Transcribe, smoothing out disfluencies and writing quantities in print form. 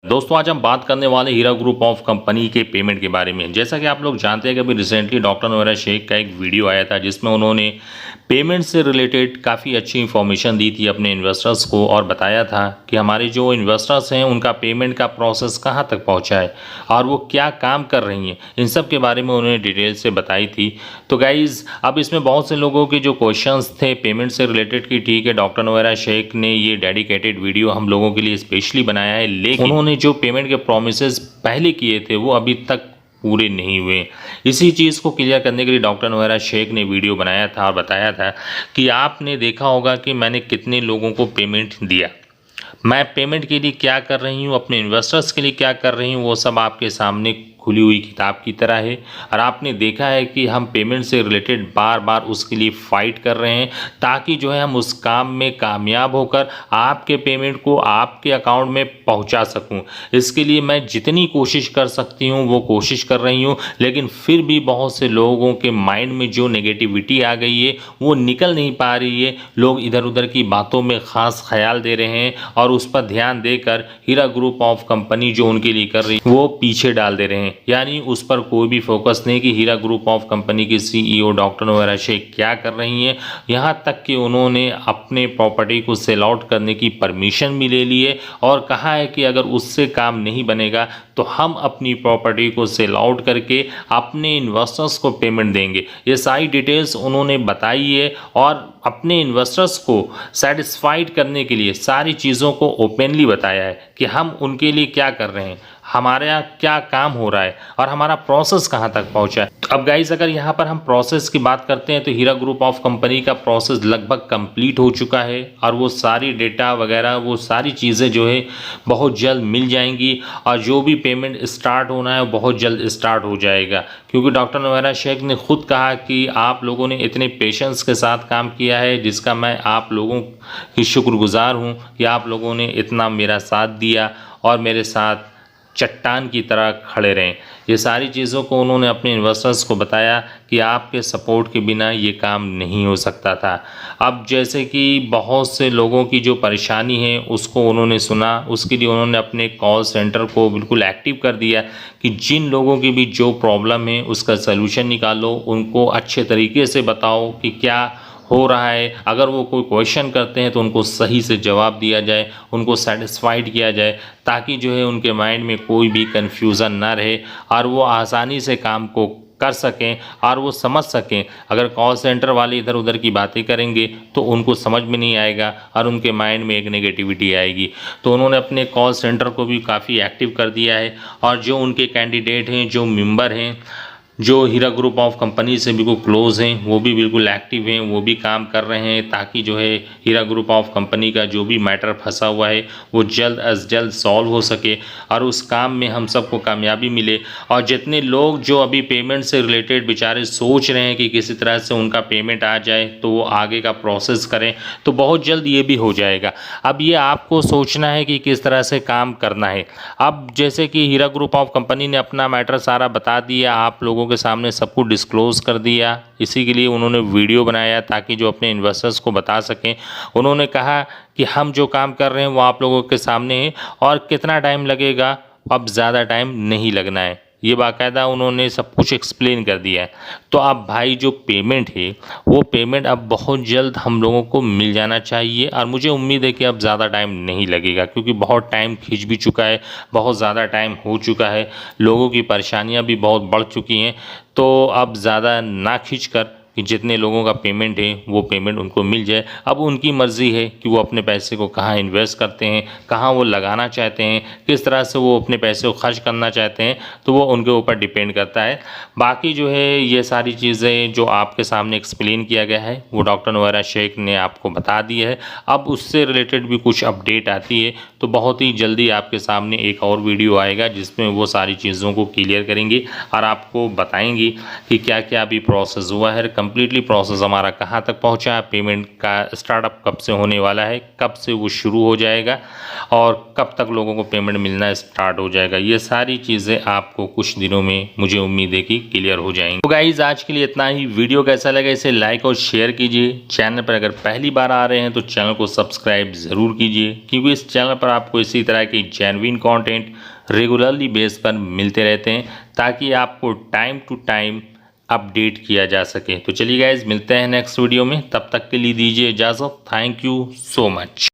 दोस्तों आज हम बात करने वाले हीरा ग्रुप ऑफ कंपनी के पेमेंट के बारे में। जैसा कि आप लोग जानते हैं कि अभी रिसेंटली डॉक्टर नोएरा शेख का एक वीडियो आया था जिसमें उन्होंने पेमेंट से रिलेटेड काफ़ी अच्छी इन्फॉर्मेशन दी थी अपने इन्वेस्टर्स को और बताया था कि हमारे जो इन्वेस्टर्स हैं उनका पेमेंट का प्रोसेस कहाँ तक पहुँचा है और वो क्या काम कर रही हैं, इन सब के बारे में उन्होंने डिटेल से बताई थी। तो गाइज़ अब इसमें बहुत से लोगों के जो क्वेश्चंस थे पेमेंट से रिलेटेड कि ठीक है डॉक्टर नोएरा शेख ने ये डेडिकेटेड वीडियो हम लोगों के लिए स्पेशली बनाया है, लेकिन उन्होंने जो पेमेंट के प्रोमिसेस पहले किए थे वो अभी तक पूरे नहीं हुए। इसी चीज़ को क्लियर करने के लिए डॉक्टर नोएरा शेख ने वीडियो बनाया था और बताया था कि आपने देखा होगा कि मैंने कितने लोगों को पेमेंट दिया, मैं पेमेंट के लिए क्या कर रही हूँ, अपने इन्वेस्टर्स के लिए क्या कर रही हूँ, वो सब आपके सामने खुली हुई किताब की तरह है। और आपने देखा है कि हम पेमेंट से रिलेटेड बार बार उसके लिए फ़ाइट कर रहे हैं ताकि जो है हम उस काम में कामयाब होकर आपके पेमेंट को आपके अकाउंट में पहुंचा सकूं। इसके लिए मैं जितनी कोशिश कर सकती हूं वो कोशिश कर रही हूं, लेकिन फिर भी बहुत से लोगों के माइंड में जो नेगेटिविटी आ गई है वो निकल नहीं पा रही है। लोग इधर उधर की बातों में ख़ास ख्याल दे रहे हैं और उस पर ध्यान देकर हीरा ग्रुप ऑफ कंपनी जो उनके लिए कर रही है वो पीछे डाल दे रहे हैं, यानी उस पर कोई भी फोकस नहीं कि हीरा ग्रुप ऑफ कंपनी की सीईओ डॉक्टर नोएरा शेख क्या कर रही हैं। यहाँ तक कि उन्होंने अपने प्रॉपर्टी को सेल आउट करने की परमिशन भी ले ली है और कहा है कि अगर उससे काम नहीं बनेगा तो हम अपनी प्रॉपर्टी को सेल आउट करके अपने इन्वेस्टर्स को पेमेंट देंगे। ये सारी डिटेल्स उन्होंने बताई है और अपने इन्वेस्टर्स को सेटिस्फाइड करने के लिए सारी चीज़ों को ओपनली बताया है कि हम उनके लिए क्या कर रहे हैं, हमारे यहाँ क्या काम हो रहा है और हमारा प्रोसेस कहाँ तक पहुँचा है। अब गाइस अगर यहाँ पर हम प्रोसेस की बात करते हैं तो हीरा ग्रुप ऑफ कंपनी का प्रोसेस लगभग कंप्लीट हो चुका है और वो सारी डेटा वगैरह वो सारी चीज़ें जो है बहुत जल्द मिल जाएंगी और जो भी पेमेंट स्टार्ट होना है वो बहुत जल्द स्टार्ट हो जाएगा, क्योंकि डॉक्टर नोएरा शेख ने खुद कहा कि आप लोगों ने इतने पेशेंस के साथ काम किया है जिसका मैं आप लोगों की शुक्रगुजार हूँ कि आप लोगों ने इतना मेरा साथ दिया और मेरे साथ चट्टान की तरह खड़े रहें। ये सारी चीज़ों को उन्होंने अपने इन्वेस्टर्स को बताया कि आपके सपोर्ट के बिना ये काम नहीं हो सकता था। अब जैसे कि बहुत से लोगों की जो परेशानी है उसको उन्होंने सुना, उसके लिए उन्होंने अपने कॉल सेंटर को बिल्कुल एक्टिव कर दिया कि जिन लोगों की भी जो प्रॉब्लम है उसका सलूशन निकालो, उनको अच्छे तरीके से बताओ कि क्या हो रहा है। अगर वो कोई क्वेश्चन करते हैं तो उनको सही से जवाब दिया जाए, उनको सेटिस्फाइड किया जाए ताकि जो है उनके माइंड में कोई भी कन्फ्यूज़न ना रहे और वो आसानी से काम को कर सकें और वो समझ सकें। अगर कॉल सेंटर वाले इधर उधर की बातें करेंगे तो उनको समझ में नहीं आएगा और उनके माइंड में एक नेगेटिविटी आएगी। तो उन्होंने अपने कॉल सेंटर को भी काफ़ी एक्टिव कर दिया है और जो उनके कैंडिडेट हैं, जो मेंबर हैं, जो हीरा ग्रुप ऑफ कंपनी से बिल्कुल क्लोज हैं, वो भी बिल्कुल एक्टिव हैं, वो भी काम कर रहे हैं ताकि जो है हीरा ग्रुप ऑफ कंपनी का जो भी मैटर फंसा हुआ है वो जल्द अज जल्द सॉल्व हो सके और उस काम में हम सबको कामयाबी मिले। और जितने लोग जो अभी पेमेंट से रिलेटेड बेचारे सोच रहे हैं कि किसी तरह से उनका पेमेंट आ जाए तो वो आगे का प्रोसेस करें, तो बहुत जल्द ये भी हो जाएगा। अब ये आपको सोचना है कि किस तरह से काम करना है। अब जैसे कि हीरा ग्रुप ऑफ कंपनी ने अपना मैटर सारा बता दिया, आप लोगों के सामने सब कुछ डिस्क्लोज कर दिया, इसी के लिए उन्होंने वीडियो बनाया ताकि जो अपने इन्वेस्टर्स को बता सकें। उन्होंने कहा कि हम जो काम कर रहे हैं वो आप लोगों के सामने है और कितना टाइम लगेगा, अब ज़्यादा टाइम नहीं लगना है, ये बाकायदा उन्होंने सब कुछ एक्सप्लेन कर दिया है। तो अब भाई जो पेमेंट है वो पेमेंट अब बहुत जल्द हम लोगों को मिल जाना चाहिए और मुझे उम्मीद है कि अब ज़्यादा टाइम नहीं लगेगा, क्योंकि बहुत टाइम खींच भी चुका है, बहुत ज़्यादा टाइम हो चुका है, लोगों की परेशानियां भी बहुत बढ़ चुकी हैं। तो अब ज़्यादा ना खींच कर कि जितने लोगों का पेमेंट है वो पेमेंट उनको मिल जाए। अब उनकी मर्ज़ी है कि वो अपने पैसे को कहाँ इन्वेस्ट करते हैं, कहाँ वो लगाना चाहते हैं, किस तरह से वो अपने पैसे को खर्च करना चाहते हैं, तो वो उनके ऊपर डिपेंड करता है। बाकी जो है ये सारी चीज़ें जो आपके सामने एक्सप्लेन किया गया है वो डॉक्टर नोएरा शेख ने आपको बता दिया है। अब उससे रिलेटेड भी कुछ अपडेट आती है तो बहुत ही जल्दी आपके सामने एक और वीडियो आएगा जिसमें वो सारी चीज़ों को क्लियर करेंगे और आपको बताएंगी कि क्या क्या अभी प्रोसेस हुआ है कम्प्लीटली प्रोसेस हमारा कहाँ तक पहुँचा, पेमेंट का स्टार्टअप कब से होने वाला है, कब से वो शुरू हो जाएगा और कब तक लोगों को पेमेंट मिलना स्टार्ट हो जाएगा, ये सारी चीज़ें आपको कुछ दिनों में मुझे उम्मीद है कि क्लियर हो जाएंगी। तो गाइज आज के लिए इतना ही। वीडियो कैसा लगा इसे लाइक और शेयर कीजिए। चैनल पर अगर पहली बार आ रहे हैं तो चैनल को सब्सक्राइब ज़रूर कीजिए, क्योंकि इस चैनल पर आपको इसी तरह की जेन्युइन कंटेंट रेगुलरली बेस पर मिलते रहते हैं, ताकि आपको टाइम टू टाइम अपडेट किया जा सके। तो चलिए गाइज मिलते हैं नेक्स्ट वीडियो में, तब तक के लिए दीजिए इजाज़त। Thank you so much.